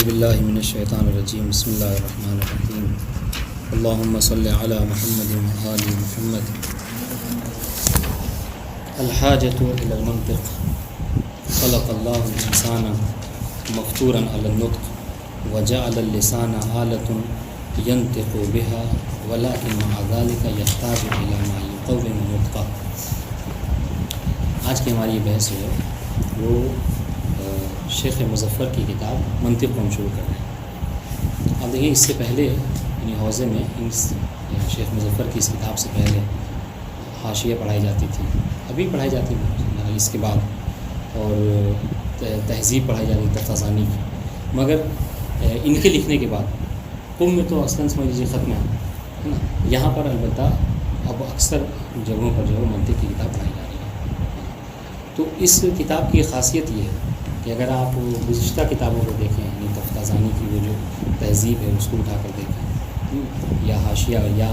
اعوذ باللہ من الشیطان الرجیم بسم اللہ الرحمن الرحیم اللہم صلی علی محمد وآل محمد الحاجۃ الی المنطق خلق اللہ الانسان مفطورا علی النطق وجعل اللسان آلة ينطق بها ولكن مع ذلك يحتاج الی ما يقوم نطقه۔ آج کی ہماری یہ بحث ہے وہ شیخ مظفر کی کتاب منطق کو ہم شروع کر رہے ہیں۔ آپ دیکھیں اس سے پہلے یعنی حوزے میں شیخ مظفر کی اس کتاب سے پہلے حاشیہ پڑھائی جاتی تھی، ابھی پڑھائی جاتی ہے اس کے بعد، اور تہذیب پڑھائی جاتی ہے تفتازانی کی، مگر ان کے لکھنے کے بعد قم میں تو اصلاً سمجھ لیجیے ختم ہے نا۔ یہاں پر البتہ اب اکثر جگہوں پر جو ہے منطق کی کتاب پڑھائی جا رہی ہے۔ تو اس کتاب کی خاصیت یہ ہے کہ اگر آپ گزشتہ کتابوں کو دیکھیں یعنی تفتازانی کی وہ جو تہذیب ہے اس کو اٹھا کر دیکھیں، یا حاشیہ یا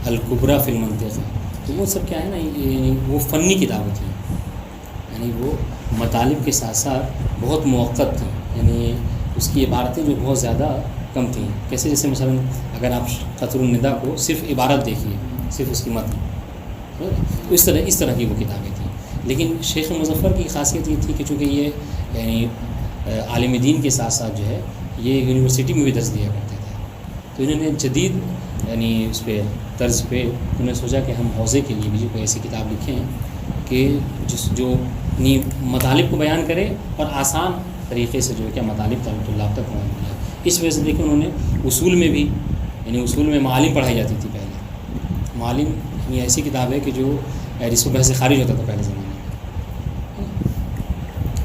الکبریٰ فی المنطق ہے، تو وہ سب کیا ہے نا، یعنی وہ فنی کتابیں تھیں، یعنی وہ مطالب کے ساتھ ساتھ بہت موقت تھیں، یعنی اس کی عبارتیں جو بہت زیادہ کم تھیں۔ کیسے جیسے مثلا اگر آپ قطر الندیٰ کو صرف عبارت دیکھیے، صرف اس کی متن، تو اس طرح کی وہ کتابیں تھیں۔ لیکن شیخ مظفر کی خاصیت یہ تھی کہ چونکہ یہ یعنی عالم دین کے ساتھ ساتھ جو ہے یہ یونیورسٹی میں بھی درس دیا کرتے تھے، تو انہوں نے جدید یعنی اس پہ طرز پہ انہوں نے سوچا کہ ہم حوزے کے لیے بھی کوئی ایسی کتاب لکھیں کہ جو مطالب کو بیان کرے اور آسان طریقے سے جو ہے کیا مطالب طلاب تک پہنچ گیا۔ اس وجہ سے دیکھیں انہوں نے اصول میں بھی یعنی اصول میں معالم پڑھائی جاتی تھی پہلے۔ معالم یہ ایسی کتاب ہے کہ جو جس کو بحث سے خارج ہوتا تھا پہلے زمانے میں،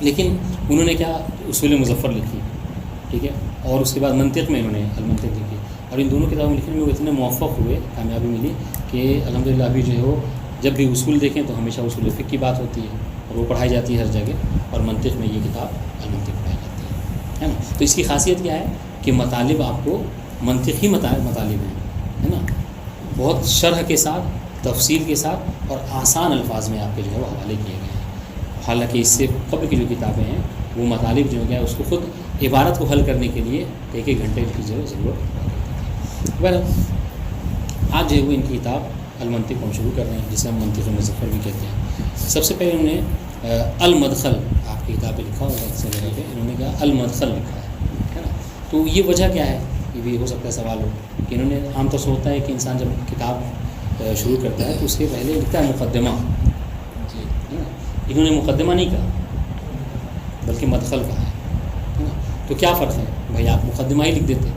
لیکن انہوں نے کیا اصول مظفر لکھی، ٹھیک ہے، اور اس کے بعد منطق میں انہوں نے المنطق لکھی، اور ان دونوں کتابوں لکھنے میں وہ اتنے موفق ہوئے، کامیابی ملی کہ الحمدللہ ابھی جو ہے وہ جب بھی اصول دیکھیں تو ہمیشہ اصول فقہ کی بات ہوتی ہے اور وہ پڑھائی جاتی ہے ہر جگہ، اور منطق میں یہ کتاب المنطق پڑھائی جاتی ہے نا۔ تو اس کی خاصیت کیا ہے کہ مطالب آپ کو منطقی مطالب ہیں، ہے نا، بہت شرح کے ساتھ، تفصیل کے ساتھ اور آسان الفاظ میں آپ کے جو ہے وہ حوالے کیے گئے ہیں۔ حالانکہ اس سے قبل کی جو کتابیں ہیں وہ مطالب جو ہے اس کو خود عبارت کو حل کرنے کے لیے ایک گھنٹے کی جو ہے ضرورت ہے۔ آج جو ہے وہ ان کی کتاب المنطق کو ہم شروع کر رہے ہیں، جسے ہم منطق مظفر بھی کہتے ہیں۔ سب سے پہلے انہوں نے المدخل، آپ کی کتاب پہ لکھا ہوگا اس سے جگہ پہ انہوں نے کہا المدخل لکھا ہے نا۔ تو یہ وجہ کیا ہے، یہ بھی ہو سکتا ہے سوال ہو کہ انہوں نے عام طور سے ہوتا ہے کہ انسان جب کتاب شروع کرتا ہے تو اس کے پہلے لکھتا ہے مقدمہ، جی، انہوں نے مقدمہ نہیں کہا بلکہ مدخل کہا ہے نا۔ تو کیا فرق ہے بھائی، آپ مقدمہ ہی لکھ دیتے،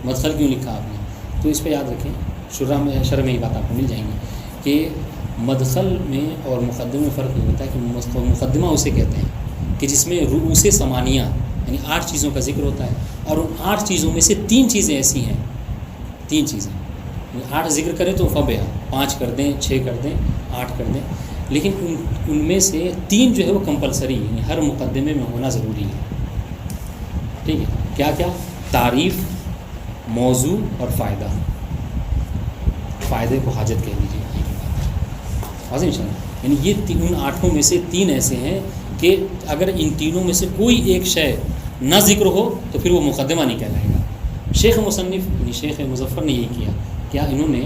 مدخل کیوں لکھا آپ نے؟ تو اس پہ یاد رکھیں، شرح میں یہ بات آپ کو مل جائیں گی کہ مدخل میں اور مقدمے میں فرق یہ ہوتا ہے کہ مقدمہ اسے کہتے ہیں کہ جس میں رؤوس ثمانیہ یعنی 8 چیزوں کا ذکر ہوتا ہے، اور ان 8 چیزوں میں سے 3 چیزیں ایسی ہیں، 3 چیزیں 8 ذکر کریں تو فبیا 5 کر دیں، 6 کر دیں، 8 کر دیں، لیکن ان میں سے 3 جو ہے وہ کمپلسری یعنی ہر مقدمے میں ہونا ضروری ہے، ٹھیک ہے۔ کیا کیا؟ تعریف، موضوع اور فائدہ۔ فائدے کو حاجت کہہ دیجیے، واضح ان شاء اللہ، یعنی یہ ان 8 میں سے 3 ایسے ہیں کہ اگر ان تینوں میں سے کوئی ایک شے نہ ذکر ہو تو پھر وہ مقدمہ نہیں کہلائے گا۔ شیخ مصنف یعنی شیخ مظفر نے یہی کیا، کیا انہوں نے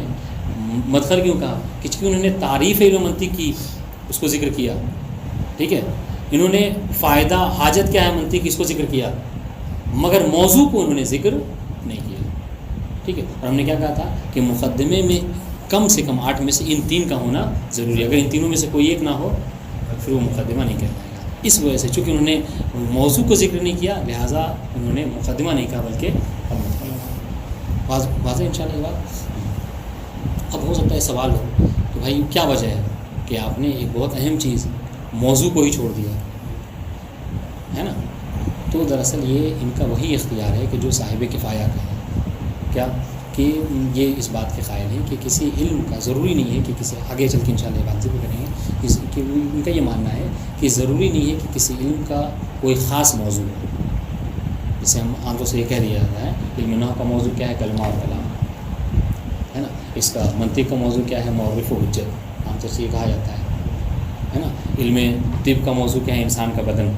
مدخل کیوں کہا؟ کہ انہوں نے تعریف علم منطق کی، اس کو ذکر کیا، ٹھیک ہے، انہوں نے فائدہ حاجت کیا ہے منطق کی، اس کو ذکر کیا، مگر موضوع کو انہوں نے ذکر نہیں کیا، ٹھیک ہے۔ اور ہم نے کیا کہا تھا کہ مقدمے میں کم سے کم 8 میں سے ان 3 کا ہونا ضروری ہے، اگر ان تینوں میں سے کوئی ایک نہ ہو پھر وہ مقدمہ نہیں کہلائے گا۔ اس وجہ سے چونکہ انہوں نے موضوع کو ذکر نہیں کیا لہٰذا انہوں نے مقدمہ نہیں کہا بلکہ واضح ان شاء اللہ بات۔ اب ہو سکتا ہے سوال ہو کہ بھائی کیا وجہ ہے کہ آپ نے ایک بہت اہم چیز موضوع کو ہی چھوڑ دیا ہے نا؟ تو دراصل یہ ان کا وہی اختیار ہے کہ جو صاحب کفایہ کا ہے، کیا کہ یہ اس بات کے قائل ہیں کہ کسی علم کا ضروری نہیں ہے کہ کسی آگے چل کے انشاءاللہ بات ذکر کریں گے کہ ان کا یہ ماننا ہے کہ ضروری نہیں ہے کہ کسی علم کا کوئی خاص موضوع ہو۔ جسے ہم عام طور سے یہ کہہ دیا جاتا ہے علم نحو کا موضوع کیا ہے، کلمہ اور کلام ہے نا، اس کا منطق کا موضوع کیا ہے، معرف و حجت، عام طور سے یہ کہا جاتا ہے نا۔ علم طب کا موضوع کیا ہے، انسان کا بدن۔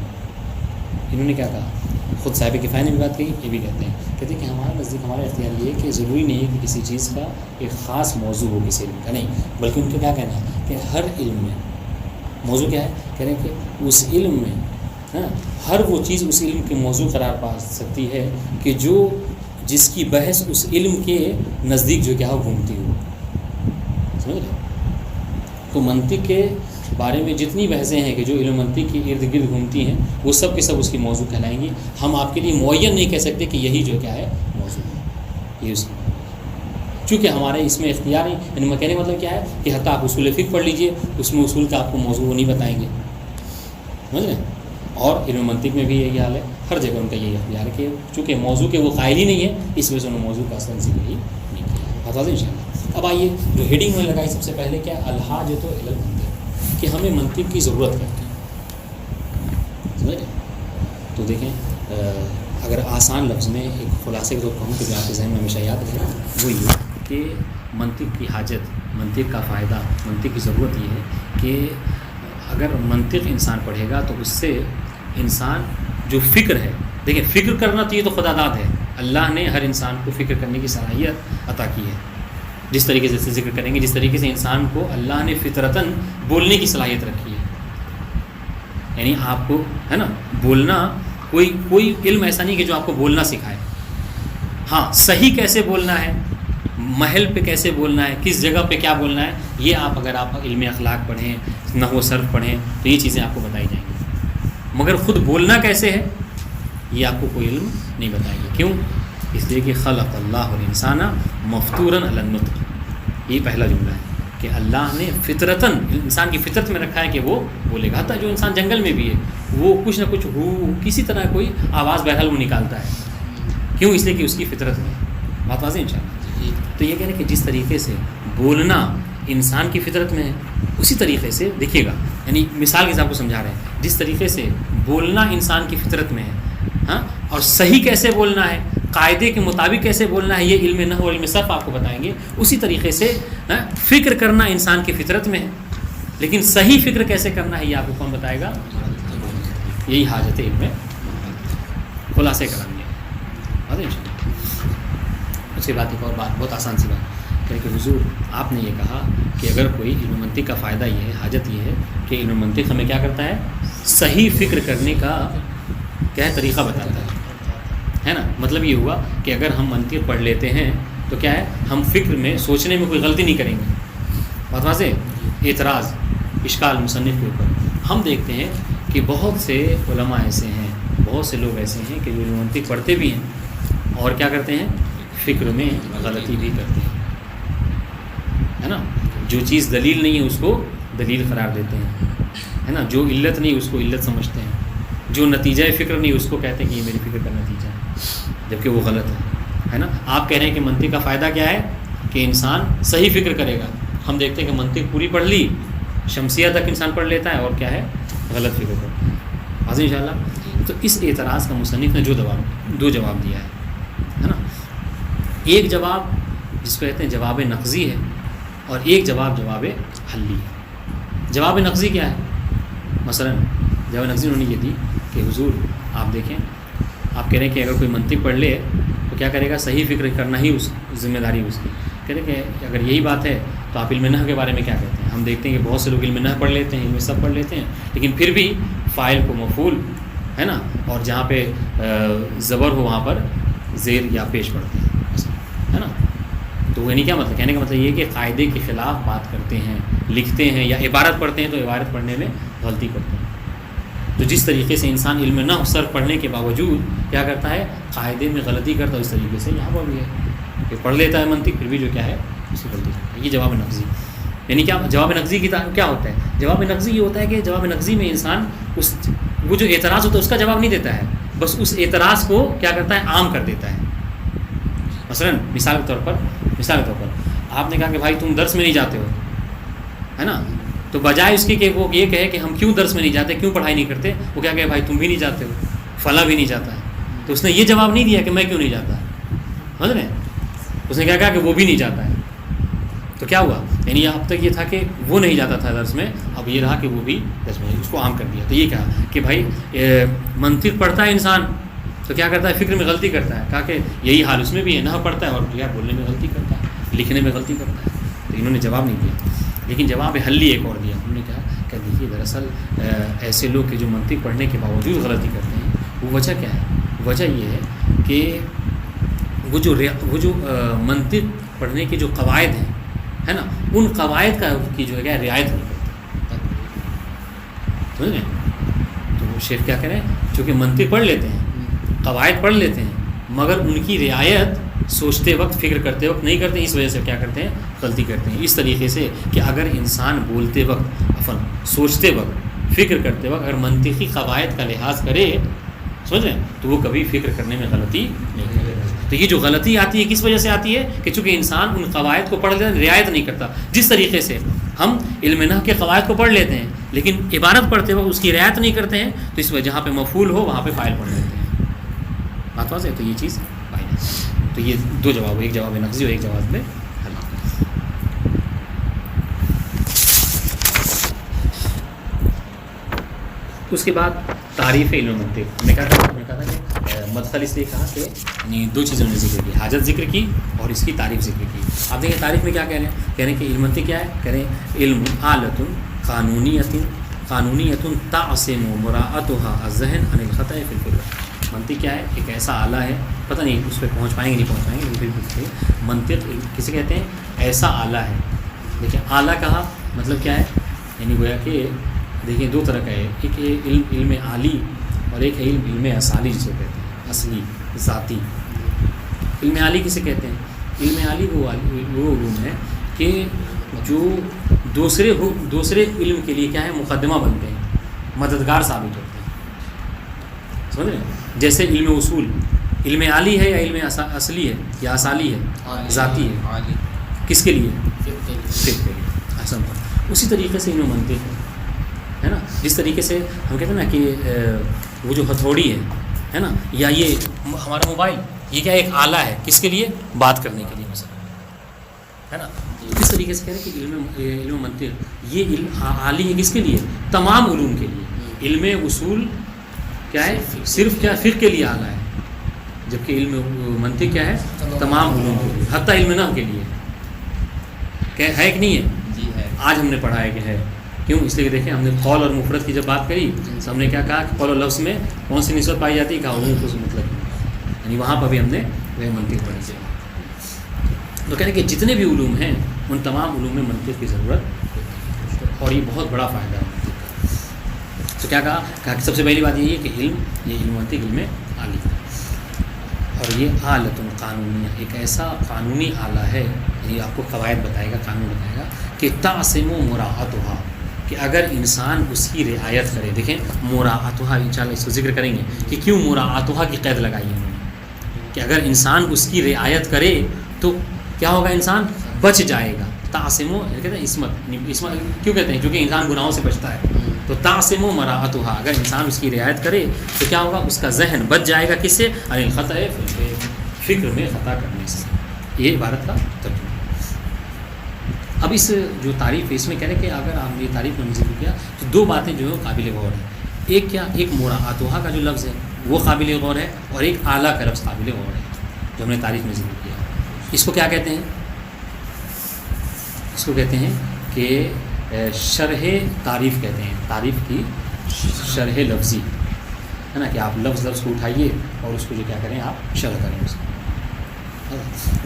انہوں نے کیا کہا خود صاحب کفایہ نے بھی بات کہی، یہ بھی کہتے ہیں کہ ہمارے نزدیک ہمارا اختیار یہ ہے کہ ضروری نہیں ہے کہ کسی چیز کا ایک خاص موضوع ہو کسی علم کا، نہیں، بلکہ ان کا کیا کہنا ہے کہ ہر علم میں موضوع کیا ہے، کہہ رہے ہیں کہ اس علم میں ہر وہ چیز اس علم کے موضوع قرار پا سکتی ہے کہ جس کی بحث اس علم کے نزدیک جو کیا ہو گھومتی ہو، سمجھ رہے؟ تو منطق کے بارے میں جتنی بحثیں ہیں کہ جو علم منطق کے ارد گرد گھومتی ہیں وہ سب کے سب اس کی موضوع کہلائیں گی. ہم آپ کے لیے معین نہیں کہہ سکتے کہ یہی جو کیا ہے موضوع ہے، یہ اس کی، چونکہ ہمارے اس میں اختیار نہیں، یعنی کہنے کا مطلب کیا ہے کہ حتیٰ آپ اصول فقہ پڑھ لیجئے، اس میں اصول کا آپ کو موضوع وہ نہیں بتائیں گے، سمجھ رہے ہیں؟ اور علم منطق میں بھی یہی حال ہے، ہر جگہ ان کا یہی اختیار ہے کہ چونکہ موضوع کے وہ قائل ہی نہیں ہے، اس وجہ سے انہوں نے موضوع کا اصل ذکر ہی نہیں کیا. بتا دیں انشاءاللہ. اب آئیے جو ہیڈنگ میں لگائی سب سے پہلے کیا الحاجۃ الی المنطق، کہ ہمیں منطق کی ضرورت پڑتی ہے، سمجھ رہے؟ تو دیکھیں اگر آسان لفظ میں ایک خلاصے کے طور پر کہوں کہ جو آپ کے ذہن میں ہمیشہ یاد رہے وہ یہ کہ منطق کی حاجت، منطق کا فائدہ، منطق کی ضرورت یہ ہے کہ اگر منطق انسان پڑھے گا تو اس سے انسان جو فکر ہے، دیکھیں فکر کرنا تو یہ تو خدا داد ہے، اللہ نے ہر انسان کو فکر کرنے کی صلاحیت عطا کی ہے. جس طریقے سے ذکر کریں گے، جس طریقے سے انسان کو اللہ نے فطرتاً بولنے کی صلاحیت رکھی ہے، یعنی آپ کو ہے نا بولنا، کوئی علم ایسا نہیں کہ جو آپ کو بولنا سکھائے. ہاں صحیح کیسے بولنا ہے، محل پہ کیسے بولنا ہے، کس جگہ پہ کیا بولنا ہے، یہ اگر آپ علم اخلاق پڑھیں، نحو و صرف پڑھیں تو یہ چیزیں آپ کو بتائی جائیں گی. مگر خود بولنا کیسے ہے یہ آپ کو کوئی علم نہیں بتائیں گے. کیوں؟ اس لیے کہ خلق اللہ الانسان مفطورا علی النطق، یہ پہلا جملہ ہے کہ اللہ نے فطرتاً انسان کی فطرت میں رکھا ہے کہ وہ بولے گا. حتیٰ جو انسان جنگل میں بھی ہے وہ کچھ نہ کچھ کسی طرح کوئی آواز بہرحال وہ نکالتا ہے. کیوں؟ اس لیے کہ اس کی فطرت میں. بات واضح انشاءاللہ. تو یہ کہنے کہ جس طریقے سے بولنا انسان کی فطرت میں ہے اسی طریقے سے دیکھیے گا، یعنی مثال کے حساب کو سمجھا رہے ہیں، جس طریقے سے بولنا انسان کی فطرت میں ہے، ہاں، اور صحیح کیسے بولنا ہے، قاعدے کے مطابق کیسے بولنا ہے، یہ علم نحو و علم صرف آپ کو بتائیں گے. اسی طریقے سے فکر کرنا انسان کی فطرت میں ہے، لیکن صحیح فکر کیسے کرنا ہے یہ آپ کو کون بتائے گا؟ یہی حاجت علم میں خلاصے کریں گے. اچھی بات، ایک اور بات بہت آسان سی بات کہ حضور آپ نے یہ کہا کہ اگر کوئی علم منطق کا فائدہ یہ ہے، حاجت یہ ہے کہ علم منطق ہمیں کیا کرتا ہے، صحیح فکر کرنے کا کیا ہے طریقہ بتاتا ہے نا. مطلب یہ ہوا کہ اگر ہم منطق پڑھ لیتے ہیں تو کیا ہے، ہم فکر میں سوچنے میں کوئی غلطی نہیں کریں گے. بات واضح. اعتراض اشکال مصنف کے اوپر ہم دیکھتے ہیں کہ بہت سے علماء ایسے ہیں، بہت سے لوگ ایسے ہیں کہ جو علم منطق پڑھتے بھی ہیں اور کیا کرتے ہیں، فکر میں غلطی بھی کرتے ہیں، ہے نا. جو چیز دلیل نہیں ہے اس کو دلیل قرار دیتے ہیں، ہے نا. جو علت نہیں اس کو علت سمجھتے ہیں، جو نتیجہ فکر نہیں اس کو کہتے ہیں کہ یہ میری فکر کا نتیجہ ہے، جبکہ وہ غلط ہے نا. آپ کہہ رہے ہیں کہ منطق کا فائدہ کیا ہے کہ انسان صحیح فکر کرے گا. ہم دیکھتے ہیں کہ منطق پوری پڑھ لی، شمسیہ تک انسان پڑھ لیتا ہے اور کیا ہے، غلط فکر کرتا ہے. حاضر ان شاء اللہ. تو اس اعتراض کا مصنف نے دو جواب دیا ہے نا. ایک جواب جس کو کہتے ہیں جواب نقضی ہے، اور ایک جواب حلی ہے. جواب نقضی کیا ہے؟ مثلا جواب نقضی انہوں نے یہ دی کہ حضور آپ دیکھیں، آپ کہہ رہے ہیں کہ اگر کوئی منطق پڑھ لے تو کیا کرے گا، صحیح فکر کرنا ہی اس ذمہ داری اس کی. کہہ رہے کہ اگر یہی بات ہے تو آپ علم نحو کے بارے میں کیا کہتے ہیں؟ ہم دیکھتے ہیں کہ بہت سے لوگ علم نحو پڑھ لیتے ہیں، علم سب پڑھ لیتے ہیں، لیکن پھر بھی فاعل کو مفعول ہے نا، اور جہاں پہ زبر ہو وہاں پر زیر یا پیش پڑھتے ہیں، ہے نا. تو یعنی کیا مطلب، کہنے کا مطلب یہ کہ قاعدے کے خلاف بات کرتے ہیں، لکھتے ہیں، یا عبارت پڑھتے ہیں تو عبارت پڑھنے میں غلطی کرتے ہیں. تو جس طریقے سے انسان علم نحو صرف پڑھنے کے باوجود کیا کرتا ہے، قاعدے میں غلطی کرتا ہے، اس طریقے سے یہاں پر بھی ہے کہ پڑھ لیتا ہے منطق پھر بھی جو کیا ہے اس کی غلطی کرتا ہے. یہ جواب نقضی. یعنی کیا جواب نقضی کی کیا ہوتا ہے؟ جواب نقضی یہ ہوتا ہے کہ جواب نقضی میں انسان وہ جو اعتراض ہوتا ہے اس کا جواب نہیں دیتا ہے، بس اس اعتراض کو کیا کرتا ہے، عام کر دیتا ہے. مثلا مثال کے طور پر آپ نے کہا کہ بھائی تم درس میں نہیں جاتے ہو، ہے نا. تو بجائے اس کے کہ وہ یہ کہے کہ ہم کیوں درس میں نہیں جاتے، کیوں پڑھائی نہیں کرتے، وہ کیا کہے بھائی تم بھی نہیں جاتے ہو، فلاں بھی نہیں جاتا ہے. تو اس نے یہ جواب نہیں دیا کہ میں کیوں نہیں جاتا، سمجھ رہے ہیں. اس نے کیا کہا کہ وہ بھی نہیں جاتا ہے. تو کیا ہوا، یعنی اب تک یہ تھا کہ وہ نہیں جاتا تھا درس میں، اب یہ رہا کہ وہ بھی درس میں، اس کو عام کر دیا. تو یہ کہا کہ بھائی منطق پڑھتا ہے انسان، تو کیا کرتا ہے؟ فکر میں غلطی کرتا ہے. کہا کہ یہی حال اس میں بھی ہے، نحو پڑھتا ہے اور کیا بولنے میں غلطی کرتا ہے، لکھنے میں غلطی کرتا ہے. تو انہوں نے جواب نہیں دیا، لیکن جواب حلی ایک اور دیا. انہوں نے کہا کہ دیکھیے دراصل ایسے لوگ کہ جو منطق پڑھنے کے باوجود غلطی کرتے ہیں، وہ وجہ کیا ہے؟ وجہ یہ ہے کہ وہ جو منطق پڑھنے کے جو قواعد ہیں ہے نا، ان قواعد کی جو ہے رعایت نہیں کرتے. سمجھ گئے؟ تو وہ شیخ کیا کریں، چونکہ منطق پڑھ لیتے ہیں، قواعد پڑھ لیتے ہیں، مگر ان کی رعایت سوچتے وقت فکر کرتے وقت نہیں کرتے، اس وجہ سے کیا کرتے ہیں؟ غلطی کرتے ہیں. اس طریقے سے کہ اگر انسان بولتے وقت سوچتے وقت فکر کرتے وقت اگر منطقی قواعد کا لحاظ کرے، سمجھیں، تو وہ کبھی فکر کرنے میں غلطی نہیں کرے. تو یہ جو غلطی آتی ہے کس وجہ سے آتی ہے؟ کہ چونکہ انسان ان قواعد کو پڑھ لیتا ہے، رعایت نہیں کرتا. جس طریقے سے ہم علم نحو کے قواعد کو پڑھ لیتے ہیں لیکن عبارت پڑھتے وقت اس کی رعایت نہیں کرتے ہیں، تو اس وجہ جہاں پہ مفعول ہو وہاں پہ فاعل پڑھ لیتے ہیں. بات واضح ہے؟ تو یہ چیز فائدہ. تو یہ دو جواب، ایک جواب نقضی اور ایک جواب میں حل. اس کے بعد تعریف علم منطق. میں کہا تھا کہ مدخل اس لیے کہا کہ یعنی دو چیزوں نے ذکر کی، حاجت ذکر کی اور اس کی تعریف ذکر کی. آپ دیکھیں تعریف میں کیا کہہ رہے ہیں؟ کہہ رہے ہیں کہ علم منطق کیا ہے؟ کہہ رہے ہیں علم آلۃ قانونیۃ تعصم مراعاتها الذہن عن الخطأ فی الفکر. منطق کیا ہے؟ ایک ایسا آلہ ہے، پتہ نہیں اس پہ پہنچ پائیں گے نہیں پہنچ پائیں گے، لیکن منطق کسے کہتے ہیں؟ ایسا آلہ ہے. دیکھیں آلہ کہا مطلب کیا ہے؟ یعنی گویا کہ دیکھیں دو طرح کا ہے، ایک علم عالی اور ایک ہے علم اصالی جسے کہتے ہیں، اصلی ذاتی. علم عالی کسے کہتے ہیں؟ علم عالی وہ علوم ہے کہ جو دوسرے علم کے لیے کیا ہے؟ مقدمہ بنتے ہیں، مددگار ثابت ہوتے ہیں. سمجھ رہے ہیں؟ جیسے علم اصول علم عالی ہے یا علم اصلی ہے یا اصالی ہے؟ ذاتی ہے. کس کے لیے؟ فقہ کے لیے. احسن. اسی طریقے سے علم منطق ہے نا، جس طریقے سے ہم کہتے ہیں نا کہ وہ جو ہتھوڑی ہے نا، یا یہ ہمارا موبائل، یہ کیا ایک آلہ ہے کس کے لیے؟ بات کرنے کے لیے مثلا، ہے نا. اس طریقے سے کہہ رہے ہیں کہ علم منطق یہ علم عالی ہے کس کے لیے؟ تمام علوم کے لیے. علم اصول کیا ہے؟ صرف کیا فقہ کے لیے آلہ ہے، جبکہ علم منطق کیا ہے؟ تمام علوم کے لیے، حتیٰ علم نحو کے لیے. ہے کہ نہیں ہے؟ جی ہے. آج ہم نے پڑھا ہے کہ ہے. کیوں؟ اس لیے کہ دیکھیں ہم نے قول اور مفرد کی جب بات کری تو ہم نے کیا کہا کہ قول اور لفظ میں کون سی نسبت پائی جاتی ہے؟ کہا عموم خصوص مطلب، یعنی وہاں پر بھی ہم نے وہ منطق پڑھی ہے. تو کہنے کہ جتنے بھی علوم ہیں ان تمام علوم میں منطق کی ضرورت ہے، اور یہ بہت بڑا فائدہ ہے منطق کا. تو کیا کہا کہ سب سے پہلی بات یہ ہے کہ یہ علم منطق علم عالی ہے، اور یہ آلۃ قانونیہ ایک ایسا قانونی آلہ ہے، یہ آپ کو قواعد بتائے گا، قانون بتائے گا کہ تعصم مراعاتها، کہ اگر انسان اس کی رعایت کرے. دیکھیں مراعاتها انشاءاللہ اس کو ذکر کریں گے کہ کیوں مراعاتها کی قید لگائی ہے انہوں نے، کہ اگر انسان اس کی رعایت کرے تو کیا ہوگا؟ انسان بچ جائے گا. تعصم کہتے ہیں عصمت کیوں کہتے ہیں؟ کیونکہ انسان گناہوں سے بچتا ہے. تو تعصم مراعاتها، اگر انسان اس کی رعایت کرے تو کیا ہوگا؟ اس کا ذہن بچ جائے گا کس سے؟ عن الخطأ، فکر میں خطا کرنے سے. یہ عبارت کا ترجمہ. اب اس جو تعریف ہے اس میں کہہ رہے کہ اگر آپ نے یہ تعریف میں ذکر کیا تو دو باتیں جو ہیں قابل غور ہیں. ایک کیا؟ ایک مراعاتها کا جو لفظ ہے وہ قابل غور ہے، اور ایک اعلیٰ کا لفظ قابل غور ہے جو ہم نے تعریف میں ذکر کیا. اس کو کیا کہتے ہیں؟ اس کو کہتے ہیں کہ شرح تعریف کہتے ہیں. تعریف کی شرح لفظی ہے نا، کہ آپ لفظ کو اٹھائیے اور اس کو جو کیا کریں آپ شرح کریں اس کو.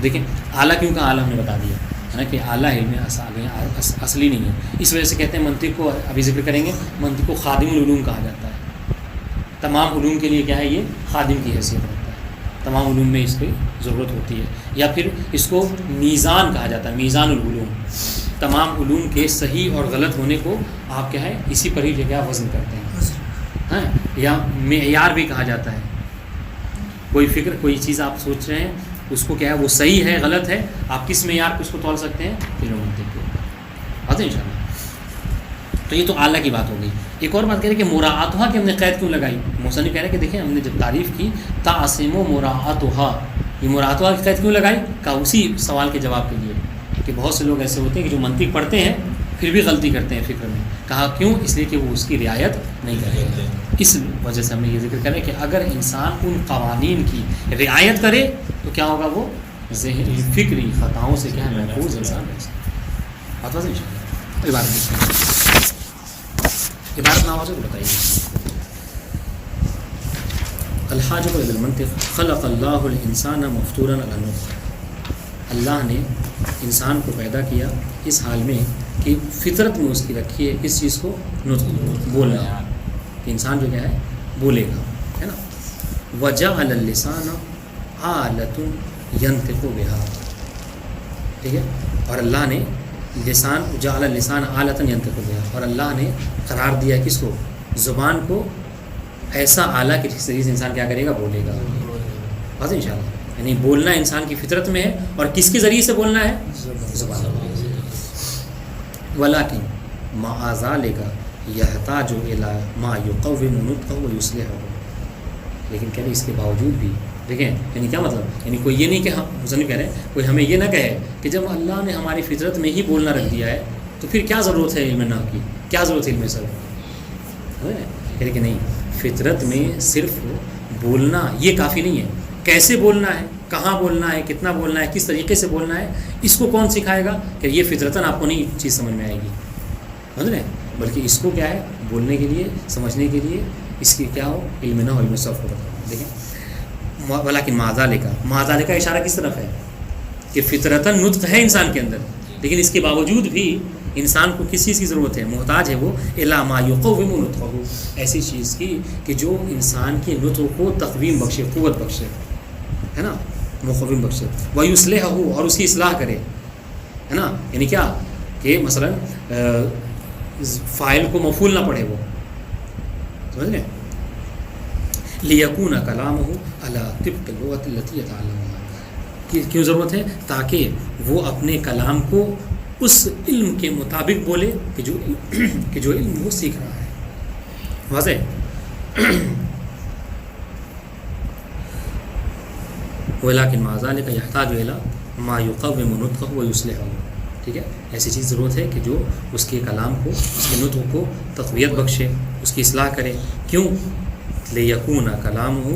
دیکھیں اعلیٰ کیوں کا اعلیٰ ہم نے بتا دیا ہے نا کہ اعلیٰ علم اصلی نہیں ہے. اس وجہ سے کہتے ہیں منطق کو ابھی ذکر کریں گے، منطق کو خادم العلوم کہا جاتا ہے. تمام علوم کے لیے کیا ہے؟ یہ خادم کی حیثیت رکھتا ہے، تمام علوم میں اس کی ضرورت ہوتی ہے. یا پھر اس کو میزان کہا جاتا ہے، میزان العلوم. تمام علوم کے صحیح اور غلط ہونے کو آپ کیا ہے اسی پر ہی جگہ وزن کرتے ہیں، ہاں. یا معیار بھی کہا جاتا ہے. کوئی فکر کوئی چیز آپ سوچ رہے ہیں اس کو کیا ہے وہ صحیح ہے غلط ہے، آپ کس معیار پہ اس کو تول سکتے ہیں؟ علم منطق کو. بات ہے انشاءاللہ. تو یہ تو اعلیٰ کی بات ہو گئی. ایک اور بات کہہ رہے کہ مراعاتها کی ہم نے قید کیوں لگائی؟ مصنف کہہ رہے کہ دیکھیں ہم نے جب تعریف کی تعصم مراعاتها، یہ مراعاتها کی قید کیوں لگائی؟ کہ اسی سوال کے جواب کے لیے کہ بہت سے لوگ ایسے ہوتے ہیں کہ جو منطق پڑھتے ہیں پھر بھی غلطی کرتے ہیں فکر میں. کہا کیوں؟ اس لیے کہ وہ اس کی رعایت نہیں کرتے. اس وجہ سے ہم نے یہ ذکر کریں کہ اگر انسان ان قوانین کی رعایت کرے تو کیا ہوگا؟ وہ ذہنی فکری خطاؤں سے کیا ہے محفوظ انسان رہ سکتا ہے. بات واضح ان شاء اللہ. عبارت نام سے بتائیے. الحاجب الى المنطق خلق اللہ الانسان مفطورا علی النطق. اللہ نے انسان کو پیدا کیا اس حال میں کہ فطرت میں اس کی رکھی ہے اس چیز کو نطق بولنا، کہ انسان جو کیا ہے بولے گا، ہے نا. وجعل اللسان آلۃ ینطق بہا. ٹھیک ہے. اور اللہ نے لسان جعل اللسان آلۃ ینطق بہا، اور اللہ نے قرار دیا کس کو؟ زبان کو ایسا آلہ کہ جس ذریعے سے انسان کیا کرے گا؟ بولے گا. بس ان شاء اللہ یعنی بولنا انسان کی فطرت میں ہے. اور کس کے ذریعے سے بولنا ہے؟ زبان. ولیکن مع ذلک یحتاج الی ما یقوم نطقہ ویصلحہ. لیکن کہہ رہے اس کے باوجود بھی دیکھیں یعنی کیا مطلب، یعنی کوئی یہ نہیں کہ ہم مصنف کہہ رہے ہیں کوئی ہمیں یہ نہ کہے کہ جب اللہ نے ہماری فطرت میں ہی بولنا رکھ دیا ہے تو پھر کیا ضرورت ہے علم نحو کی، کیا ضرورت ہے علم صرف. کہہ رہے کہ نہیں، فطرت میں صرف بولنا یہ کافی نہیں ہے. کیسے بولنا ہے، کہاں بولنا ہے، کتنا بولنا ہے، کس طریقے سے بولنا ہے، اس کو کون سکھائے گا؟ کہ یہ فطرتاً آپ کو نہیں چیز سمجھ میں آئے گی، سمجھ رہے ہیں، بلکہ اس کو کیا ہے بولنے کے لیے، سمجھنے کے لیے اس کی کیا ہو علم نحو علم صرف ہو. دیکھیں ولیکن مع ذالک کا اشارہ کس طرف ہے کہ فطرتاً نطق ہے انسان کے اندر، لیکن اس کے باوجود بھی انسان کو کس چیز کی ضرورت ہے؟ محتاج ہے وہ الی ما یقوم نطقہ، ایسی چیز کی کہ جو انسان کے نطق کو تقویم بخشے، قوت بخشے، ہے نا، مقوم بخشے. ویصلحہ، اور اس کی اصلاح کرے، ہے نا. یعنی کیا کہ مثلا فاعل کو مفعول نہ پڑھے وہ، سمجھ لیں. لیکون کلامہ علی طبق اللغۃ التی یتعلمها، کیوں ضرورت ہے؟ تاکہ وہ اپنے کلام کو اس علم کے مطابق بولے کہ جو علم وہ سیکھ رہا ہے. واضح. ولیکن مع ذلک یحتاج الی ما یقوم نطقہ ویصلحہ. ٹھیک ہے، ایسی چیز ضرورت ہے کہ جو اس کے کلام کو، اس کے نطق کو تقویت بخشے، اس کی اصلاح کرے. کیوں؟ لیکون کلامہ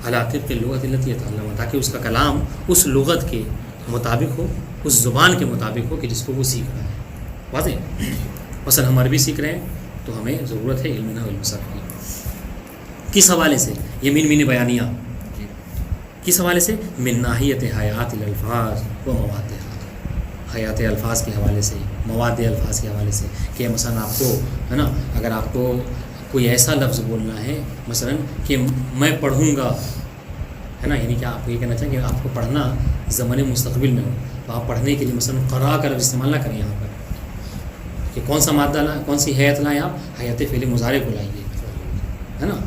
علی طبق اللغۃ التی یتعلمها، تاکہ اس کا کلام اس لغت کے مطابق ہو، اس زبان کے مطابق ہو کہ جس کو وہ سیکھ رہا ہے. واضح. مثلا ہم عربی سیکھ رہے ہیں تو ہمیں ضرورت ہے علم نحو علم صرف کی. کس حوالے سے؟ یہ مین بیانیہ. کس حوالے سے؟ من ناحیت حیات الالفاظ و موادها، حیات الفاظ کے حوالے سے، مواد الفاظ کے حوالے سے. کہ مثلا آپ کو ہے نا، اگر آپ کو کوئی ایسا لفظ بولنا ہے مثلا کہ میں پڑھوں گا، ہے نا، یعنی کہ آپ کو یہ کہنا چاہیں کہ آپ کو پڑھنا زمانے مستقبل میں ہو، تو آپ پڑھنے کے لیے مثلا قرأ کا لفظ استعمال نہ کریں یہاں پر کہ کون سا مادہ لائیں، کون سی حیت لائیں، آپ حیات فعل مضارع کو لائیے، ہے نا.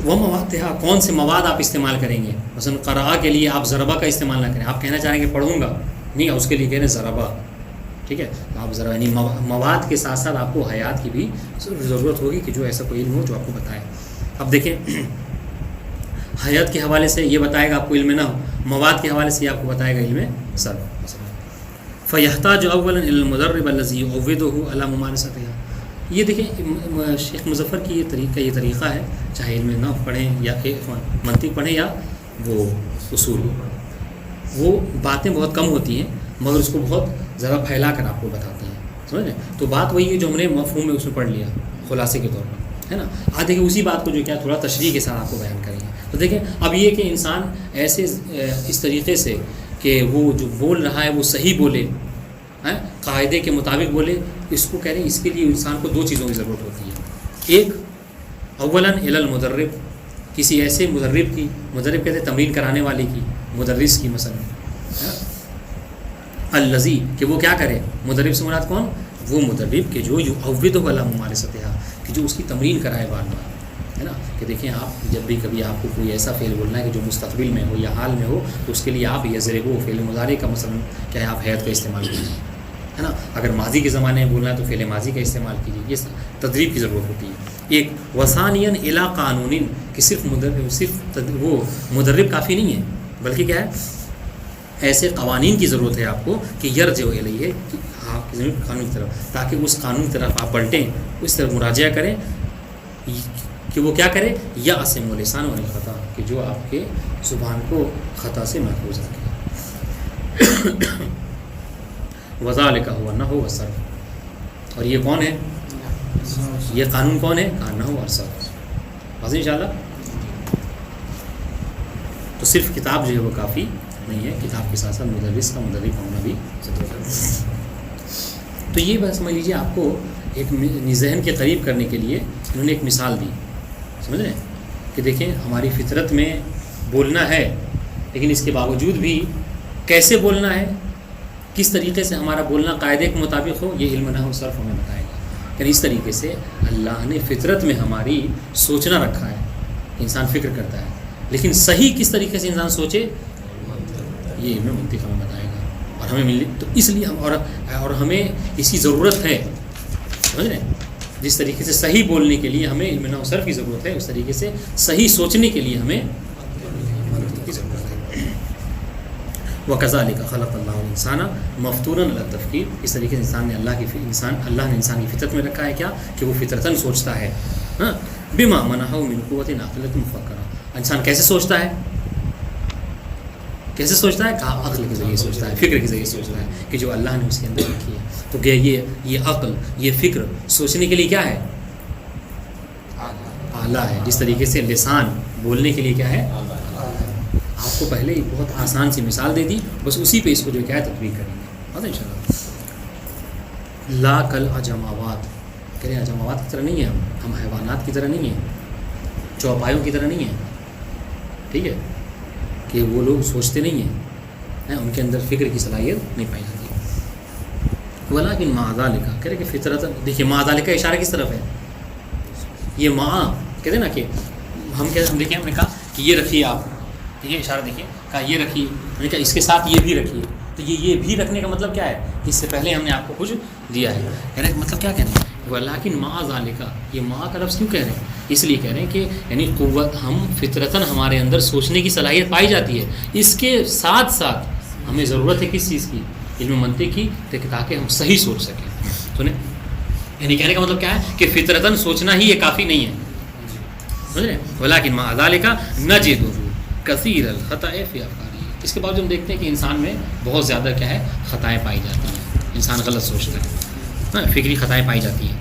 وہ موادها، کون سے مواد آپ استعمال کریں گے؟ مثلا قرأ کے لیے آپ ضربہ کا استعمال نہ کریں. آپ کہنا چاہیں گے پڑھوں گا، نہیں، اس کے لیے کہہ رہے ضربہ. ٹھیک ہے، آپ ذرا یعنی مواد کے ساتھ ساتھ آپ کو حیات کی بھی ضرورت ہوگی کہ جو ایسا کوئی علم ہو جو آپ کو بتائے. اب دیکھیں حیات کے حوالے سے یہ بتائے گا آپ کو علم نہ ہو، مواد کے حوالے سے یہ آپ کو بتائے گا علم صرف. فیحتاج اولا الی المدرب الذی یعودہ علی ممارستها. یہ دیکھیں شیخ مظفر کی یہ طریقہ ہے، چاہے علم نحو پڑھیں یا منطق پڑھیں یا وہ اصول، وہ باتیں بہت کم ہوتی ہیں مگر اس کو بہت ذرا پھیلا کر آپ کو بتاتے ہیں، سمجھ لیں. تو بات وہی ہے جو ہم نے مفہوم میں اس میں پڑھ لیا خلاصے کے طور پر، ہے نا. آج دیکھیں اسی بات کو جو کیا تھوڑا تشریح کے ساتھ آپ کو بیان کریں گے. تو دیکھیں اب یہ کہ انسان ایسے اس طریقے سے کہ وہ جو بول رہا ہے وہ صحیح بولے، قاعدے کے مطابق بولے، اس کو کہہ رہے ہیں اس کے لیے انسان کو دو چیزوں کی ضرورت ہوتی ہے. ایک اولاً الی المدرب، کسی ایسے مدرب کی، مدرب کہتے ہیں تمرین کرانے والے کی، مدرس کی مثلا، الذی کہ وہ کیا کرے. مدرب سے مراد کون؟ وہ مدرب کہ جو یعودہ علی ممارستها، کہ جو اس کی تمرین کرائے بار بار، ہے نا. کہ دیکھیں آپ جب بھی کبھی آپ کو کوئی ایسا فعل بولنا ہے کہ جو مستقبل میں ہو یا حال میں ہو تو اس کے لیے آپ یضربو فعل مضارع کا مثلا کیا ہے آپ حیات کا استعمال کیجیے، ہے نا. اگر ماضی کے زمانے میں بولنا ہے تو فعل ماضی کا استعمال کیجیے. یہ تدریب کی ضرورت ہوتی ہے. ایک وثانیاً الی قانون، کہ صرف وہ مدرب کافی نہیں ہے بلکہ کیا ہے ایسے قوانین کی ضرورت ہے آپ کو کہ یرجع الیہ، قانون کی طرف، تاکہ اس قانون کی طرف آپ پلٹیں، اس طرف مراجعہ کریں کہ وہ کیا کرے، یعصم لسان عن الخطا، کہ جو آپ کے زبان کو خطا سے محفوظ رکھے. وذالک هو النحو والصرف، اور یہ کون ہے، یہ قانون کون ہے، النحو والصرف. واضح انشاءاللہ. تو صرف کتاب جو ہے وہ کافی نہیں ہے، کتاب کے ساتھ ساتھ مدرس کا مدرب ہونا بھی ضروری ہے. تو یہ بات سمجھ لیجیے، آپ کو ایک ذہن کے قریب کرنے کے لیے انہوں نے ایک مثال دی، سمجھ رہے ہیں کہ دیکھیں ہماری فطرت میں بولنا ہے، لیکن اس کے باوجود بھی کیسے بولنا ہے، کس طریقے سے ہمارا بولنا قاعدے کے مطابق ہو، یہ علم نحو صرف ہمیں بتائے گا. یعنی اس طریقے سے اللہ نے فطرت میں ہماری سوچنا رکھا ہے، انسان فکر کرتا ہے، لیکن صحیح کس طریقے سے انسان سوچے یہ علم منطق ہمیں بتائے گا. اور ہمیں مل تو اس لیے ہم اور ہمیں اس کی ضرورت ہے، سمجھ رہے ہیں. جس طریقے سے صحیح بولنے کے لیے ہمیں علم نحو صرف کی ضرورت ہے، اس طریقے سے صحیح سوچنے کے لیے ہمیں منطق کی ضرورت ہے. وَكَذَلِكَ خَلَقَ اللَّهُ الْإِنسَانَ مَفْطُورًا عَلَى التَّفْكِيرِ، اس طریقے سے اللہ نے انسان کی فطرت میں رکھا ہے کیا، کہ وہ فطرتاً سوچتا ہے. ہاں، بِمَا مَنَحَهُ مِنْ قُوَّةٍ عَاقِلَةٍ مُفَكَّرَةٍ. انسان کیسے سوچتا ہے، کیسے سوچتا ہے، کہا عقل کے ذریعے سوچتا ہے، فکر کے ذریعے سوچتا ہے، کہ جو اللہ نے اس کے اندر رکھی ہے. تو کہ یہ عقل، یہ فکر سوچنے کے لیے کیا ہے، آلہ ہے. جس طریقے سے لسان بولنے کے لیے کیا ہے، آپ کو پہلے ایک بہت آسان سی مثال دے دی، بس اسی پہ اس کو جو کیا ہے تطبیق کریں گے. بات ہے انشاءاللہ. لا کل اجماوات، کہہ رہے ہیں اجماوات کی طرح نہیں ہے، ہم حیوانات کی طرح نہیں ہیں، چوپایوں کی طرح نہیں ہیں. ٹھیک ہے، کہ وہ لوگ سوچتے نہیں ہیں، ان کے اندر فکر کی صلاحیت نہیں پائی جاتی. ولیکن مع ذالک، کہہ رہے کہ فطرت، دیکھیے مع ذالک کا اشارہ کس طرف ہے، یہ مع کہتے ہیں نا کہ ہم دیکھیں، ہم نے کہا کہ یہ رکھیے آپ، دیکھیے اشارہ دیکھیے، کہا یہ رکھیے، ہم نے کہا اس کے ساتھ یہ بھی رکھیے. تو یہ بھی رکھنے کا مطلب کیا ہے، اس سے پہلے ہم نے آپ کو کچھ دیا ہے. کہہ رہے مطلب کیا کہنا ہے، ولیکن مع ذالک، یہ مع کا لفظ کیوں کہہ رہے ہیں، اس لیے کہہ رہے ہیں کہ یعنی قوت، ہم فطرتاً ہمارے اندر سوچنے کی صلاحیت پائی جاتی ہے، اس کے ساتھ ساتھ ہمیں ضرورت ہے کس چیز کی، علم منطق کی، تاکہ ہم صحیح سوچ سکیں. سنیں، یعنی کہنے کا مطلب کیا ہے کہ فطرتاً سوچنا ہی یہ کافی نہیں ہے. سمجھ رہے ہیں، ولیکن مع ذالک نجد کثیر الخطأ فی افکارہ. اس کے باوجود ہم دیکھتے ہیں کہ انسان میں بہت زیادہ کیا ہے، خطائیں پائی جاتی ہیں، انسان غلط سوچتا ہے، فکری خطائیں پائی جاتی ہیں.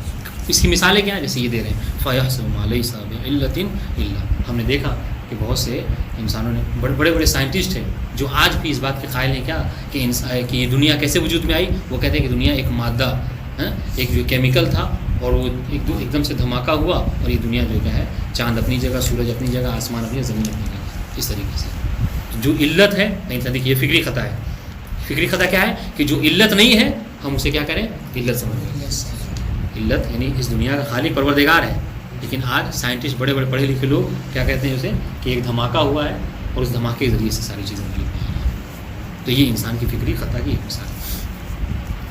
اس کی مثالیں کیا ہیں، جیسے یہ دے رہے ہیں فَيَحْسَبُ مَا لَيْسَ بِعِلَّةٍ إِلَّا. ہم نے دیکھا کہ بہت سے انسانوں نے، بڑے بڑے سائنٹسٹ ہیں جو آج بھی اس بات کے قائل ہیں کیا کہ یہ دنیا کیسے وجود میں آئی. وہ کہتے ہیں کہ دنیا ایک مادہ، ایک جو کیمیکل تھا، اور وہ ایک دم سے دھماکہ ہوا، اور یہ دنیا جو کیا ہے، چاند اپنی جگہ، سورج اپنی جگہ، آسمان اپنی، زمین اپنی جگہ. اس طریقے سے جو علت ہے، نہیں دیکھیے یہ فکری خطا ہے. فکری خطا کیا ہے کہ جو علت نہیں ہے ہم اسے کیا کریں، علت سمجھ لیں. علت یعنی اس دنیا کا خالق پروردگار ہے، لیکن آج سائنٹسٹ، بڑے پڑھے لکھے لوگ کیا کہتے ہیں اسے، کہ ایک دھماکہ ہوا ہے اور اس دھماکے کے ذریعے سے ساری چیزیں ملی. تو یہ انسان کی فکری خطا کی ایک مثال ہے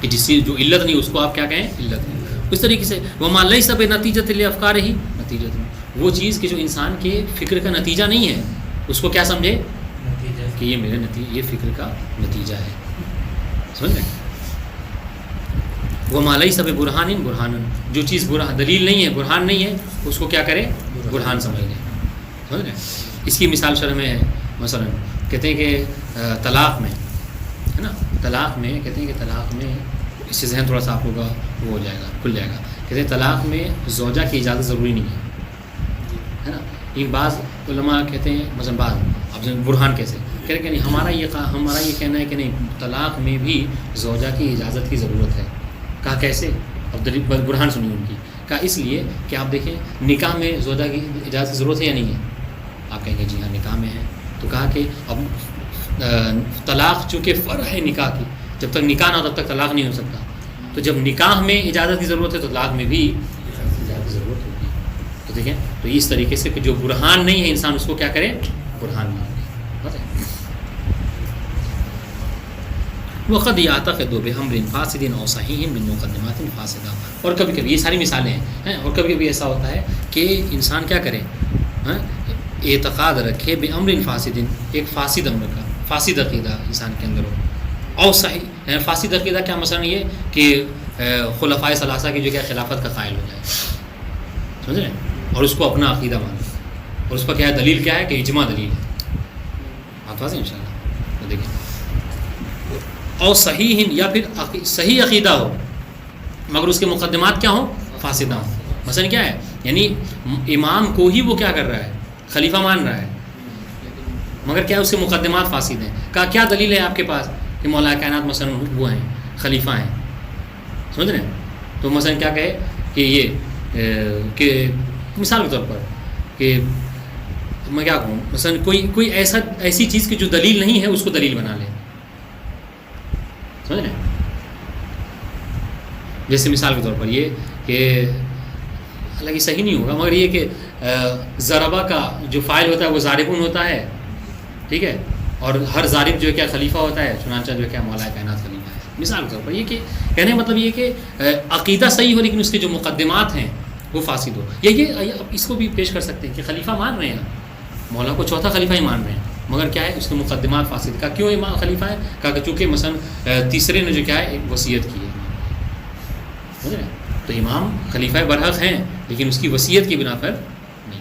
کہ جس جو علت نہیں اس کو آپ کیا کہیں، علت نہیں. اس طریقے سے وَمَا لَيْسَ بِنَتِيجَةٍ لِأَفْكَارِهِ نَتِيجَةٌ، وہ چیز کہ جو انسان کے فکر کا نتیجہ نہیں ہے، اس کو کیا سمجھے کہ یہ میرے یہ فکر کا نتیجہ ہے. سمجھ رہے ہیں. وَمَا لَيْسَ بِبُرْهَانٍ بُرْهَانٌ، جو چیز دلیل نہیں ہے، برہان نہیں ہے، اس کو کیا کرے، برہان سمجھ لیں. سمجھ رہے ہیں. اس کی مثال شرح میں ہے، مثلا کہتے ہیں کہ طلاق میں ہے نا، طلاق میں کہتے ہیں کہ طلاق میں، اس سے ذہن تھوڑا سا آپ لوگوں کا وہ ہو جائے گا، کھل جائے گا. کہتے ہیں طلاق میں زوجہ کی اجازت ضروری نہیں ہے نا. ایک بعض علماء کہتے ہیں، مثلا بعض اب برہان کیسے کہہ رہے کہ نہیں، ہمارا یہ کہنا ہے کہ نہیں، طلاق میں بھی زوجہ کی اجازت کی ضرورت ہے. کہا کیسے، اب برہان سنیے ان کی. کہا اس لیے کہ آپ دیکھیں نکاح میں زوجہ کی اجازت کی ضرورت ہے یا نہیں ہے. آپ کہیں گے جی ہاں نکاح میں ہے. تو کہا کہ اب طلاق چونکہ فرع ہے نکاح کی، جب تک نکاح نہ ہو تب تک طلاق نہیں ہو سکتا. تو جب نکاح میں اجازت کی ضرورت ہے تو طلاق میں بھی اجازت کی ضرورت ہوگی. تو دیکھیں، تو اس طریقے سے کہ جو برہان نہیں ہے انسان اس کو کیا کرے، برہان مان لے. وقد يعتقد بأمر فاسد أو صحيح من مقدمات فاسدة. اور کبھی کبھی یہ ساری مثالیں ہیں، اور کبھی کبھی ایسا ہوتا ہے کہ انسان کیا کرے، اعتقاد رکھے بأمر فاسد، ایک فاسد امر کا. فاسد عقیدہ انسان کے اندر ہو، اور صحیح فاسد عقیدہ کیا مثلا یہ کہ خلفائے ثلاثہ کی جو کیا خلافت کا قائل ہو جائے، سمجھ رہے ہیں، اور اس کو اپنا عقیدہ مانے، اور اس پر کیا ہے دلیل کیا ہے کہ اجماع دلیل ہے، آپ واضح ان شاء اللہ تو دیکھیں، اور صحیح یا پھر صحیح عقیدہ ہو مگر اس کے مقدمات کیا ہوں، فاسدہ ہوں. مثلا کیا ہے، یعنی امام کو ہی وہ کیا کر رہا ہے، خلیفہ مان رہا ہے، مگر کیا اس کے مقدمات فاسد ہیں. کہا کیا دلیل ہے آپ کے پاس کہ مولا کائنات مثلا وہ ہیں، خلیفہ ہیں، سمجھ رہے ہیں. تو مثلا کیا کہے کہ یہ کہ مثال کے طور پر کہ میں کیا کہوں، مثلا کوئی ایسی چیز کی جو دلیل نہیں ہے اس کو دلیل بنا لے، سمجھ رہے ہیں. جیسے مثال کے طور پر یہ کہ حالانکہ صحیح نہیں ہوگا مگر یہ کہ ضربہ کا جو فاعل ہوتا ہے وہ ضاربون ہوتا ہے، ٹھیک ہے، اور ہر ضارب جو ہے کیا خلیفہ ہوتا ہے، چنانچہ جو ہے کیا مولا کائنات خلیفہ ہے. مثال کے طور پر یہ کہ کہنے کا مطلب یہ کہ عقیدہ صحیح ہو لیکن اس کے جو مقدمات ہیں وہ فاسد ہو. یہ اس کو بھی پیش کر سکتے ہیں کہ خلیفہ مان رہے ہیں، مولا کو چوتھا خلیفہ ہی مان رہے ہیں، مگر کیا ہے اس کے مقدمات فاسد. کا کیوں امام خلیفہ ہے، کہا کہ چونکہ مثلا تیسرے نے جو کیا ہے ایک وصیت کی ہے، تو امام خلیفہ برحق ہیں لیکن اس کی وصیت کی بنا پر نہیں.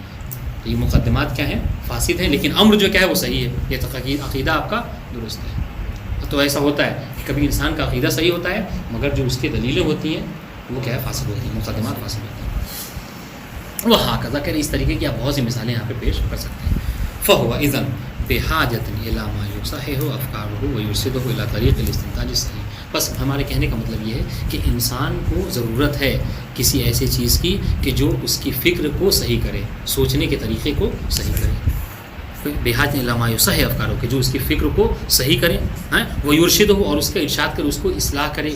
تو یہ مقدمات کیا ہیں، فاسد ہیں، لیکن امر جو کیا ہے وہ صحیح ہے، یہ عقیدہ آپ کا درست ہے. تو ایسا ہوتا ہے کہ کبھی انسان کا عقیدہ صحیح ہوتا ہے مگر جو اس کی دلیلیں ہوتی ہیں وہ کیا ہے، فاسد ہوتی ہیں، مقدمات فاسد ہوتے ہیں. وہ ہاں قضا کریں، اس طریقے کی آپ بہت سی مثالیں یہاں پہ پیش کر سکتے ہیں. فَهُوَ إِذًا بِحَاجَةٍ إِلَىٰ مَا يُصَحِّحُ أَفْكَارُهُ وَيُرْشِدُهُ إِلَىٰ طَرِيقِ الِاسْتِنْتَاجِ الصَّحِيحِ. بس ہمارے کہنے کا مطلب یہ ہے کہ انسان کو ضرورت ہے کسی ایسے چیز کی کہ جو اس کی فکر کو صحیح کرے، سوچنے کے طریقے کو صحیح کرے. بِحَاجَةٍ إِلَىٰ مَا يُصَحِّحُ أَفْكَارُهُ کہ جو اس کی فکر کو صحیح کرے، وَيُرْشِدُهُ اور اس کا ارشاد کرے، اس کو اصلاح کرے،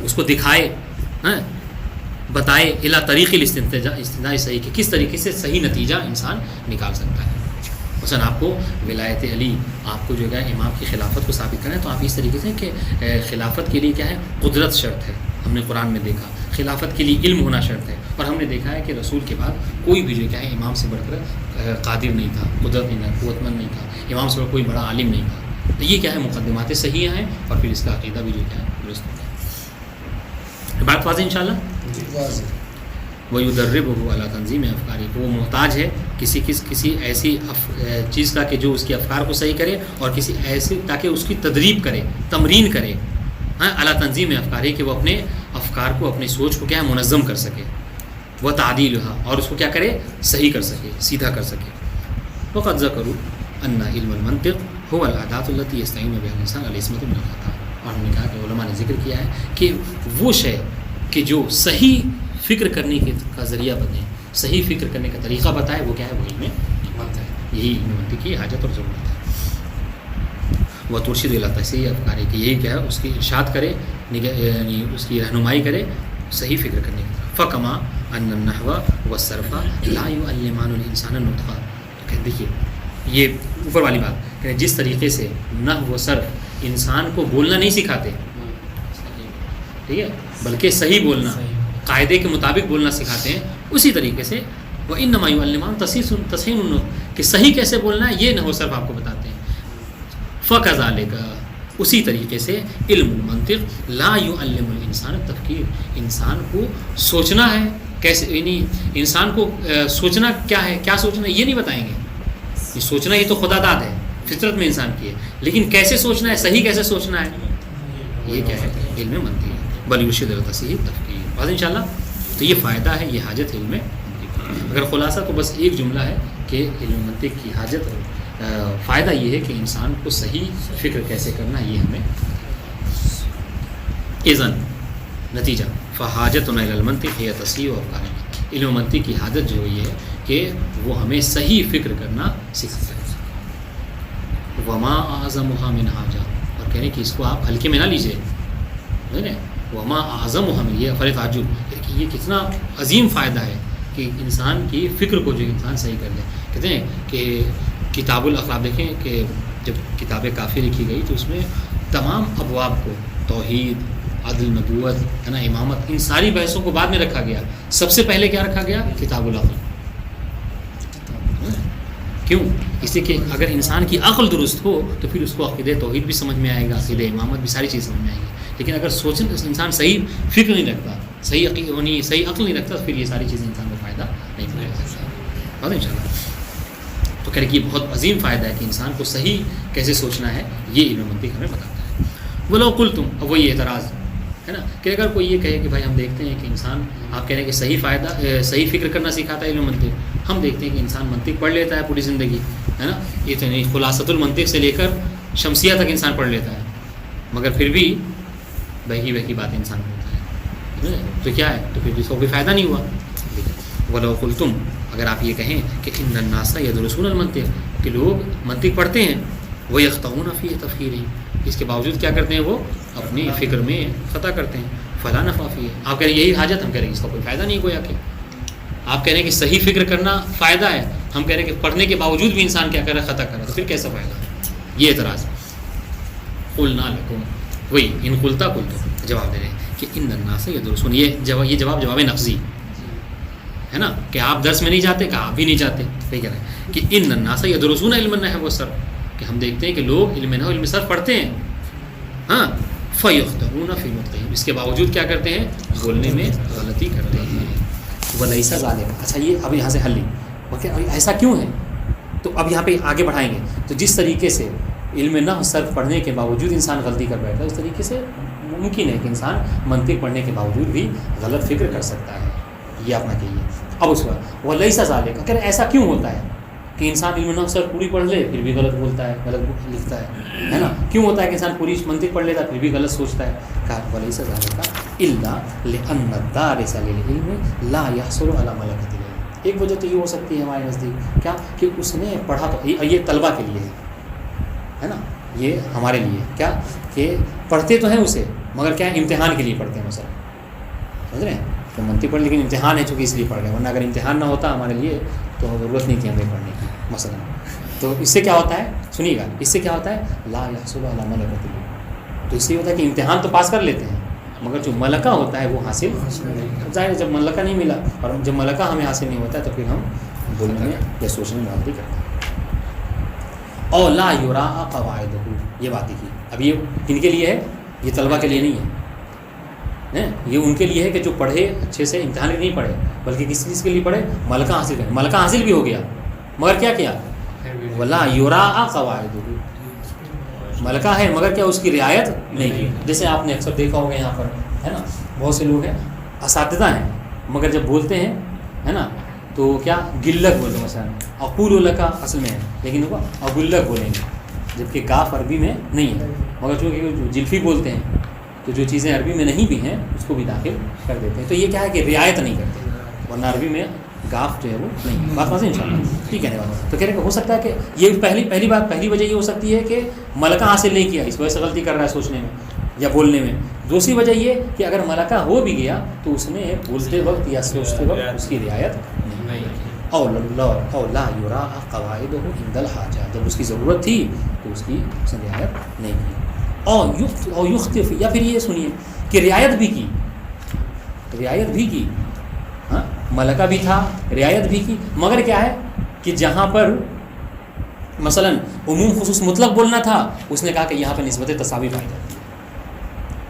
اس کو دکھائے، بتائے الا طریق الاستنتاج صحیح کہ کس طریقے سے صحیح نتیجہ انسان نکال سکتا ہے. مثلا آپ کو ولایت علی، آپ کو جو ہے امام کی خلافت کو ثابت کرنا ہے تو آپ اس طریقے سے کہ خلافت کے لیے کیا ہے، قدرت شرط ہے. ہم نے قرآن میں دیکھا خلافت کے لیے علم ہونا شرط ہے، اور ہم نے دیکھا ہے کہ رسول کے بعد کوئی بھی جو کیا ہے امام سے بڑھ کر قادر نہیں تھا، قدرت نہیں تھا، قوت مند نہیں تھا، امام سے بڑھ کوئی بڑا عالم نہیں تھا. تو یہ کیا ہے، مقدمات صحیح ہیں، اور پھر اس کا عقیدہ بھی جو کیا ہے درست ہوتا ہے. بات واضح انشاءاللہ. وَيُدَرِّبُهُ عَلَىٰ تَنظِيمِ أَفْكَارِهِ وہ محتاج ہے کسی ایسی چیز کا کہ جو اس کے افکار کو صحیح کرے، اور کسی ایسی تاکہ اس کی تدریب کرے، تمرین کرے، عَلَىٰ تَنظِيمِ أَفْكَارِهِ کہ وہ اپنے افکار کو، اپنی سوچ کو کیا ہے منظم کر سکے، وَتَعْدِيلُهَا اور اس کو کیا کرے، صحیح کر سکے، سیدھا کر سکے. وَقَدْ ذَكَرُوا أَنَّ عِلْمَ الْمَنطِقِ هُوَ الْأَداةُ الَّتِي يَسْتَعِينُ بِهَا الْإِنسَانُ عَلَى الْعِصْمَةِ مِنَ الْخَطَأِ. اور ہم نے کہا کہ علماء نے ذکر کیا ہے کہ وہ شے کہ جو صحیح فکر کرنے کا ذریعہ بنے، صحیح فکر کرنے کا طریقہ بتائے، وہ کیا ہے، وہ علم منطق ہے. یہی علم منطق کی حاجت اور ضرورت ہے. وہ ترشد الی تصحیح افکار کہ یہی کیا ہے اس کی ارشاد کرے، یعنی اس کی رہنمائی کرے صحیح فکر کرنے کی طرف. فکما ان النحو والصرف لا يعلمان الانسان النطق. تو دیکھیے یہ اوپر والی بات کہ جس طریقے سے نحو و صرف انسان کو بولنا نہیں سکھاتے، ٹھیک ہے، بلکہ صحیح بولنا، قاعدے کے مطابق بولنا سکھاتے ہیں، اسی طریقے سے وہ انما یعلمان تصحیح النطق کہ صحیح کیسے بولنا ہے یہ نحو صرف آپ کو بتاتے ہیں. فکذالک اسی طریقے سے علم المنطق لا يعلم الانسان التفکیر انسان کو سوچنا ہے کیسے، یعنی انسان کو سوچنا کیا ہے، کیا سوچنا ہے یہ نہیں بتائیں گے. یہ سوچنا یہ تو خدا داد ہے، فطرت میں انسان کی ہے، لیکن کیسے سوچنا ہے، صحیح کیسے سوچنا ہے، یہ کیا ہے، علم منطق ہے. بل یرشد الی تصحیح تفکیر. بس انشاءاللہ تو یہ فائدہ ہے، یہ حاجت علم منطق. اگر خلاصہ تو بس ایک جملہ ہے کہ علم منطق کی حاجت اور فائدہ یہ ہے کہ انسان کو صحیح فکر کیسے کرنا، یہ ہمیں اذن نتیجہ فحاجتنا الی المنطق ہی تصحیح و افکار. علم منطق کی حاجت جو یہ ہے کہ وہ ہمیں صحیح فکر کرنا سکھاتا ہے. وما اعظمها من حاجہ، اور کہنے کہ اس کو آپ ہلکے میں نہ لیجیے. وما اعظمها من، یہ فرق تعجب کہ یہ کتنا عظیم فائدہ ہے کہ انسان کی فکر کو جو انسان صحیح کر لے. کہتے ہیں کہ کتاب الاخلاق دیکھیں کہ جب کتاب کافی لکھی گئی تو اس میں تمام ابواب کو، توحید، عدل، نبوت، ہے نا، امامت، ان ساری بحثوں کو بعد میں رکھا گیا. سب سے پہلے کیا رکھا گیا، کتاب الاخلاق. کیوں؟ اس لیے کہ اگر انسان کی عقل درست ہو تو پھر اس کو عقیدہ توحید بھی سمجھ میں آئے گا، عقیدہ امامت بھی، ساری چیز سمجھ میں آئے گی. لیکن اگر سوچیں انسان صحیح فکر نہیں رکھتا، صحیح عقل نہیں رکھتا، پھر یہ ساری چیزیں انسان کو فائدہ نہیں پہنچا. ان شاء اللہ تو کہہ رہے کہ یہ بہت عظیم فائدہ ہے کہ انسان کو صحیح کیسے سوچنا ہے، یہ علم منطق ہمیں بتاتا ہے. بولو قلتم، اب وہی اعتراض ہے نا کہ اگر کوئی یہ کہے کہ بھائی ہم دیکھتے ہیں کہ انسان، آپ کہہ رہے ہیں کہ صحیح فکر کرنا سکھاتا ہے علم منطق، ہم دیکھتے ہیں کہ انسان منطق پڑھ لیتا ہے پوری زندگی، ہے نا، یہ تو نہیں، خلاصۃ المنطق سے لے کر شمسیہ تک انسان پڑھ لیتا ہے، مگر پھر بھی بہی باتیں انسان کرتا ہے، تو کیا ہے، تو پھر اس کو کوئی فائدہ نہیں ہوا. ولو قلتم، اگر آپ یہ کہیں کہ ان الناس یدرسون المنطق، کہ لوگ منطق پڑھتے ہیں، وہ یخطئون فی تفکیرہم، اس کے باوجود کیا کرتے ہیں، وہ اپنی فکر میں خطا کرتے ہیں، فلا نفع فیہ، آپ کہہ رہے ہیں یہی حاجت، ہم کہہ رہے ہیں اس کا کوئی فائدہ نہیں گویا کہ آپ کہہ رہے ہیں کہ صحیح فکر کرنا فائدہ ہے، ہم کہہ رہے ہیں کہ پڑھنے کے باوجود بھی انسان کیا کر رہا ہے، خطا کر رہا ہے، تو پھر کیسا فائدہ؟ یہ اعتراض. قلنا لکم، وہی ان قلتا قلتم، جواب دے رہے ہیں کہ ان الناس یدرسون، یہ جواب نفذی ہے نا، کہ آپ درس میں نہیں جاتے، کہ آپ بھی نہیں جاتے، یہ کہہ رہے ہیں کہ ان الناس یدرسون علم النحو والصرف، کہ ہم دیکھتے ہیں کہ لوگ علم نحو علم صرف پڑھتے ہیں، ہاں، فیخطئون فی نطقہم، اس کے باوجود کیا کرتے ہیں، بولنے میں غلطی کرتے ہیں. ولیس ذالک، اچھا یہ اب یہاں سے حل لی، ایسا کیوں ہے، تو اب یہاں پہ آگے بڑھائیں گے. تو جس طریقے سے علم نحو صرف پڑھنے کے باوجود انسان غلطی کر بیٹھا، اس طریقے سے ممکن ہے کہ انسان منطق پڑھنے کے باوجود بھی غلط فکر کر سکتا ہے، یہ آپ نہ کہیے. اب اس وقت ولیس ذالک، اگر ایسا کیوں ہوتا ہے کہ انسان علم نحو صرف پوری پڑھ لے پھر بھی غلط بولتا ہے، غلط لکھتا ہے نا، کیوں ہوتا ہے کہ انسان پوری منطق پڑھ لیتا ہے پھر بھی غلط سوچتا ہے؟ کہا ولیس ذالک الا لان الدارس للعلم لا يحصل على ملکۃ العلم. ایک وجہ تو یہ ہو سکتی ہے ہمارے نزدیک، کیا کہ اس نے پڑھا تو، یہ طلبہ کے لیے ہے نا، یہ ہمارے لیے کیا کہ پڑھتے تو ہیں اسے، مگر کیا امتحان کے لیے پڑھتے ہیں، مثلا سمجھ رہے ہیں، تو منطق پڑھ، لیکن امتحان ہے چونکہ اس لیے پڑھ گئے، ورنہ اگر امتحان نہ ہوتا ہمارے لیے تو ضرورت نہیں تھی ہمیں پڑھنے کی مثلا. تو اس سے کیا ہوتا ہے، سنیے گا، اس سے کیا ہوتا ہے، لا يحصل على ملکۃ العلم، تو اس سے ہوتا ہے کہ امتحان تو پاس کر لیتے ہیں مگر جو ملکہ ہوتا ہے وہ حاصل، ظاہر ہے جب ملکہ نہیں ملا اور جب ملکہ ہمیں حاصل نہیں ہوتا ہے تو پھر ہم بولنے میں یا سوچنے میں غلطی کرتے ہیں. اور لا یراء قواعدہ، یہ بات کی، اب یہ کن کے لیے ہے، یہ طلبہ کے لیے نہیں ہے، یہ ان کے لیے ہے کہ جو پڑھے اچھے سے، امتحان کے نہیں پڑھے بلکہ کس چیز کے لیے پڑھے، ملکہ حاصل کرے. ملکہ حاصل بھی ہو گیا مگر کیا کیا، ولا یراء قواعدہ، ملکہ ہے مگر کیا اس کی رعایت نہیں کی. جیسے آپ نے اکثر دیکھا ہوگا یہاں پر ہے نا، بہت سے لوگ ہیں اساتذہ ہیں مگر جب بولتے ہیں ہے نا تو کیا گلک بولتے ہیں، مثلا اقول لک اصل میں ہے لیکن وہ اگلک بولیں گے، جبکہ کاف عربی میں نہیں ہے، مگر چونکہ جو جلفی بولتے ہیں تو جو چیزیں عربی میں نہیں بھی ہیں اس کو بھی داخل کر دیتے ہیں. تو یہ کیا ہے کہ رعایت نہیں کرتے، ورنہ عربی میں گاف جو ہے وہ نہیں. بات واضح ان شاء اللہ، ٹھیک ہے نا. تو کہہ رہے کہ ہو سکتا ہے کہ یہ پہلی وجہ یہ ہو سکتی ہے کہ ملکہ حاصل نہیں کیا، اس وجہ سے غلطی کر رہا ہے سوچنے میں یا بولنے میں. دوسری وجہ یہ کہ اگر ملکہ ہو بھی گیا تو اس نے بولتے وقت یا سوچتے وقت اس کی رعایت نہیں کی. اور لا یراء قواعدہ عند الحاجہ، جب اس کی ضرورت تھی تو اس کی رعایت نہیں کی. اور یخطئ، یا پھر یہ سنیے کہ رعایت بھی کی، ہاں ملکہ بھی تھا، رعایت بھی کی، مگر کیا ہے کہ جہاں پر مثلا عموم خصوص مطلق بولنا تھا اس نے کہا کہ یہاں پہ نسبت تساوی پائی جاتی ہے،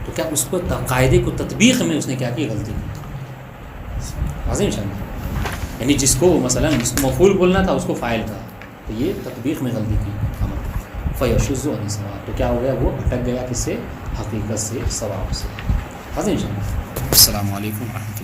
تو کیا اس کو قاعدے کو تطبیق میں اس نے کیا کی، غلطی کی. واضح ان شاء اللہ، یعنی جس کو مثلا مفعول بولنا تھا اس کو فاعل کہا، تو یہ تطبیق میں غلطی کی. فیشذ عن الصواب، تو کیا ہو گیا، وہ اٹک گیا کس سے، حقیقت سے، ثواب سے. واضح ان شاء اللہ. السلام علیکم ورحمۃ اللہ.